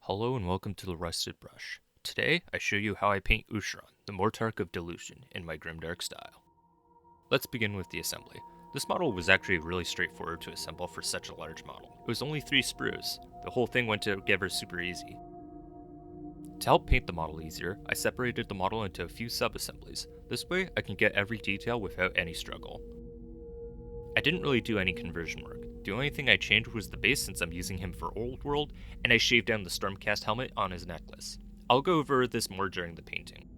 Hello and welcome to the Rusted Brush. Today, I show you how I paint Ushoran, the Mortarch of Delusion, in my Grimdark style. Let's begin with the assembly. This model was actually really straightforward to assemble for such a large model. It was only 3 sprues. The whole thing went together super easy. To help paint the model easier, I separated the model into a few sub-assemblies. This way, I can get every detail without any struggle. I didn't really do any conversion work. The only thing I changed was the base since I'm using him for Old World, and I shaved down the Stormcast helmet on his necklace. I'll go over this more during the painting.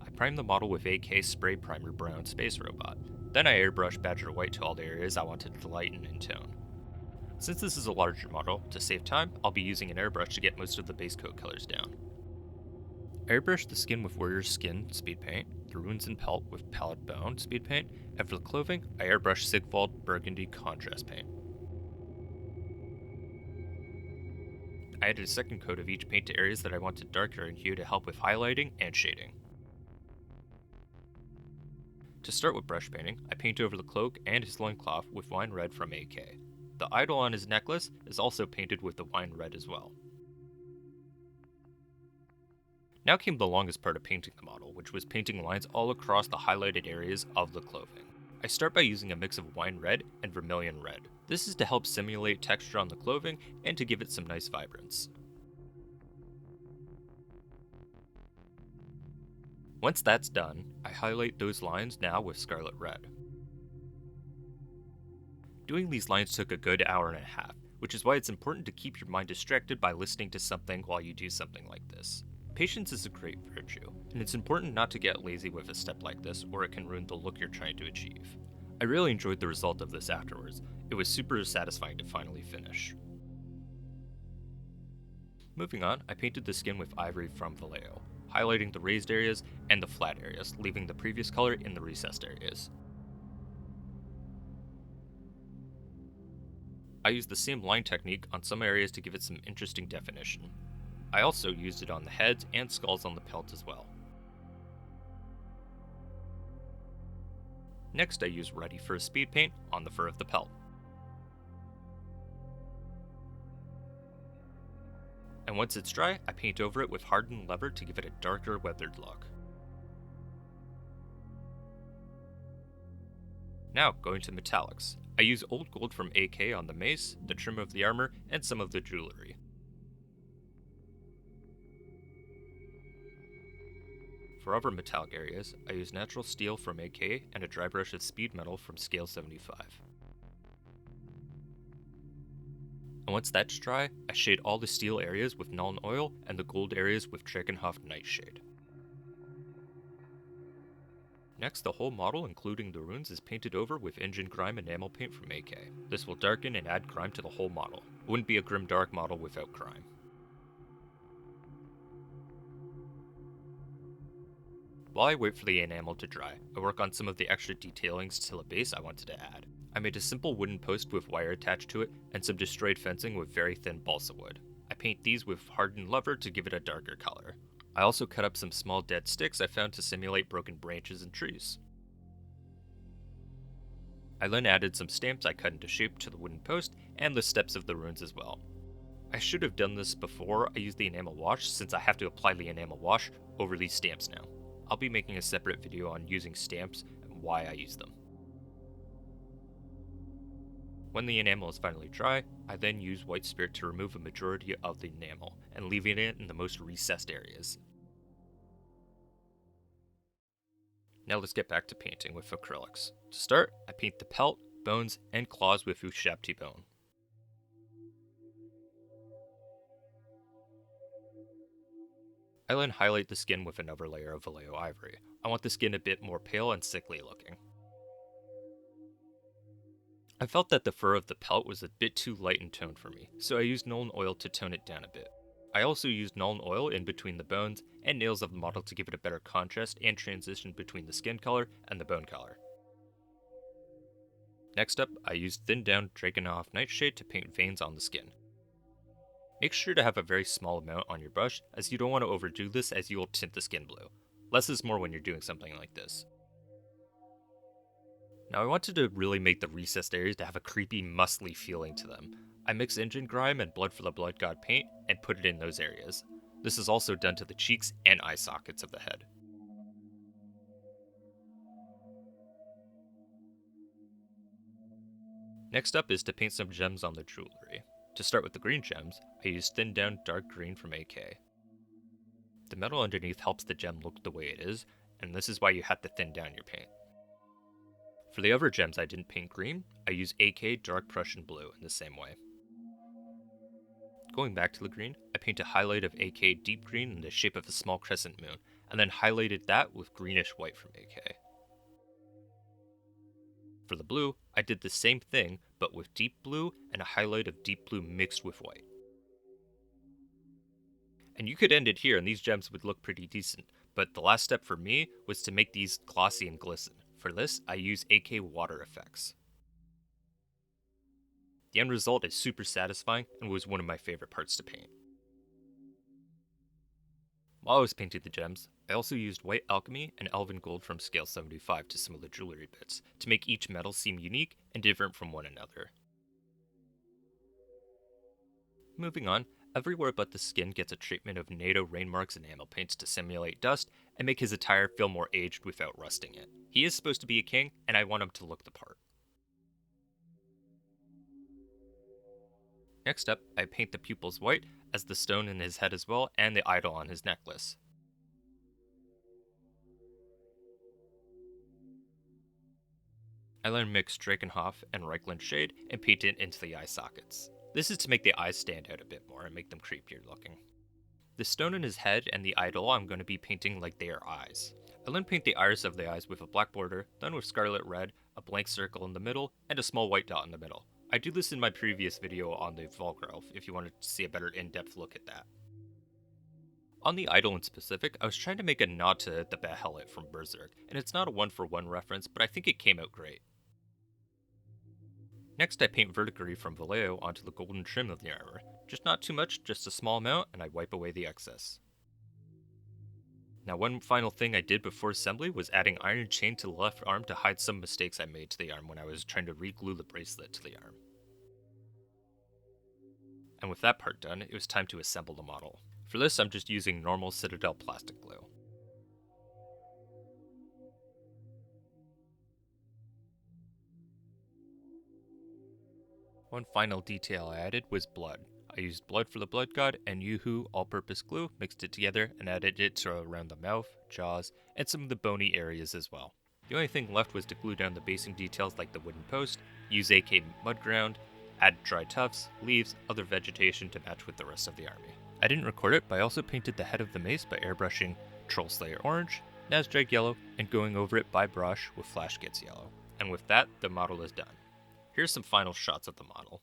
I primed the model with AK Spray Primer Brown Space Robot. Then I airbrushed Badger White to all the areas I wanted to lighten in tone. Since this is a larger model, to save time, I'll be using an airbrush to get most of the base coat colors down. I airbrushed the skin with Warrior's Skin Speed Paint, the runes and pelt with Pallid Bone Speed Paint, and for the clothing, I airbrushed Sigmar Burgundy Contrast Paint. I added a second coat of each paint to areas that I wanted darker in hue to help with highlighting and shading. To start with brush painting, I paint over the cloak and his loincloth with wine red from AK. The idol on his necklace is also painted with the wine red as well. Now came the longest part of painting the model, which was painting lines all across the highlighted areas of the clothing. I start by using a mix of wine red and vermilion red. This is to help simulate texture on the clothing and to give it some nice vibrance. Once that's done, I highlight those lines now with scarlet red. Doing these lines took a good hour and a half, which is why it's important to keep your mind distracted by listening to something while you do something like this. Patience is a great virtue, and it's important not to get lazy with a step like this or it can ruin the look you're trying to achieve. I really enjoyed the result of this afterwards. It was super satisfying to finally finish. Moving on, I painted the skin with ivory from Vallejo, highlighting the raised areas and the flat areas, leaving the previous color in the recessed areas. I used the same line technique on some areas to give it some interesting definition. I also used it on the heads and skulls on the pelt as well. Next I used Ready for a Speed Paint on the fur of the pelt. And once it's dry, I paint over it with hardened leather to give it a darker weathered look. Now, going to metallics. I use old gold from AK on the mace, the trim of the armor, and some of the jewelry. For other metallic areas, I use natural steel from AK and a dry brush of speed metal from scale 75. And once that's dry, I shade all the steel areas with Nuln Oil and the gold areas with Drakenhof Nightshade. Next, the whole model, including the runes, is painted over with engine grime enamel paint from AK. This will darken and add grime to the whole model. It wouldn't be a Grimdark model without grime. While I wait for the enamel to dry, I work on some of the extra detailings to the base I wanted to add. I made a simple wooden post with wire attached to it and some destroyed fencing with very thin balsa wood. I paint these with hardened leather to give it a darker color. I also cut up some small dead sticks I found to simulate broken branches and trees. I then added some stamps I cut into shape to the wooden post and the steps of the runes as well. I should have done this before I used the enamel wash since I have to apply the enamel wash over these stamps now. I'll be making a separate video on using stamps and why I use them. When the enamel is finally dry, I then use white spirit to remove a majority of the enamel and leaving it in the most recessed areas. Now let's get back to painting with acrylics. To start, I paint the pelt, bones, and claws with Ushabti bone. I then highlight the skin with another layer of Vallejo ivory. I want the skin a bit more pale and sickly looking. I felt that the fur of the pelt was a bit too light in tone for me, so I used Nuln Oil to tone it down a bit. I also used Nuln Oil in between the bones and nails of the model to give it a better contrast and transition between the skin color and the bone color. Next up, I used thinned down Drakenhof Nightshade to paint veins on the skin. Make sure to have a very small amount on your brush, as you don't want to overdo this as you will tint the skin blue. Less is more when you're doing something like this. Now I wanted to really make the recessed areas to have a creepy, muscly feeling to them. I mix engine grime and blood for the blood god paint and put it in those areas. This is also done to the cheeks and eye sockets of the head. Next up is to paint some gems on the jewelry. To start with the green gems, I use thinned down dark green from AK. The metal underneath helps the gem look the way it is, and this is why you have to thin down your paint. For the other gems I didn't paint green, I use AK dark Prussian blue in the same way. Going back to the green, I paint a highlight of AK deep green in the shape of a small crescent moon, and then highlighted that with greenish white from AK. For the blue, I did the same thing, but with deep blue and a highlight of deep blue mixed with white. And you could end it here and these gems would look pretty decent, but the last step for me was to make these glossy and glisten. For this, I use AK water effects. The end result is super satisfying and was one of my favorite parts to paint. While I was painting the gems, I also used white alchemy and elven gold from scale 75 to some of the jewelry bits, to make each metal seem unique and different from one another. Moving on, everywhere but the skin gets a treatment of NATO rain marks and enamel paints to simulate dust and make his attire feel more aged without rusting it. He is supposed to be a king, and I want him to look the part. Next up, I paint the pupils white, as the stone in his head as well, and the idol on his necklace. I then mix Drakenhof and Reichland shade and paint it into the eye sockets. This is to make the eyes stand out a bit more and make them creepier looking. The stone in his head and the idol I'm going to be painting like they are eyes. I then paint the iris of the eyes with a black border, then with scarlet red, a blank circle in the middle, and a small white dot in the middle. I do this in my previous video on the Vulgar Elf if you wanted to see a better in-depth look at that. On the idol in specific, I was trying to make a nod to the Behelit from Berserk, and it's not a one-for-one reference, but I think it came out great. Next I paint verdigris from Vallejo onto the golden trim of the armor. Just not too much, just a small amount, and I wipe away the excess. Now one final thing I did before assembly was adding iron chain to the left arm to hide some mistakes I made to the arm when I was trying to re-glue the bracelet to the arm. And with that part done, it was time to assemble the model. For this I'm just using normal Citadel plastic glue. One final detail I added was blood. I used blood for the blood god and Yoo-hoo all-purpose glue, mixed it together, and added it to around the mouth, jaws, and some of the bony areas as well. The only thing left was to glue down the basing details like the wooden post, use AK mud ground, add dry tufts, leaves, other vegetation to match with the rest of the army. I didn't record it, but I also painted the head of the mace by airbrushing Troll Slayer orange, Nazdrag yellow, and going over it by brush with Flash Gets yellow. And with that, the model is done. Here's some final shots of the model.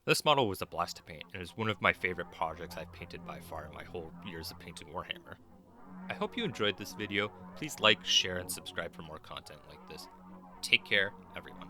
This model was a blast to paint, and is one of my favorite projects I've painted by far in my whole years of painting Warhammer. I hope you enjoyed this video. Please like, share, and subscribe for more content like this. Take care, everyone.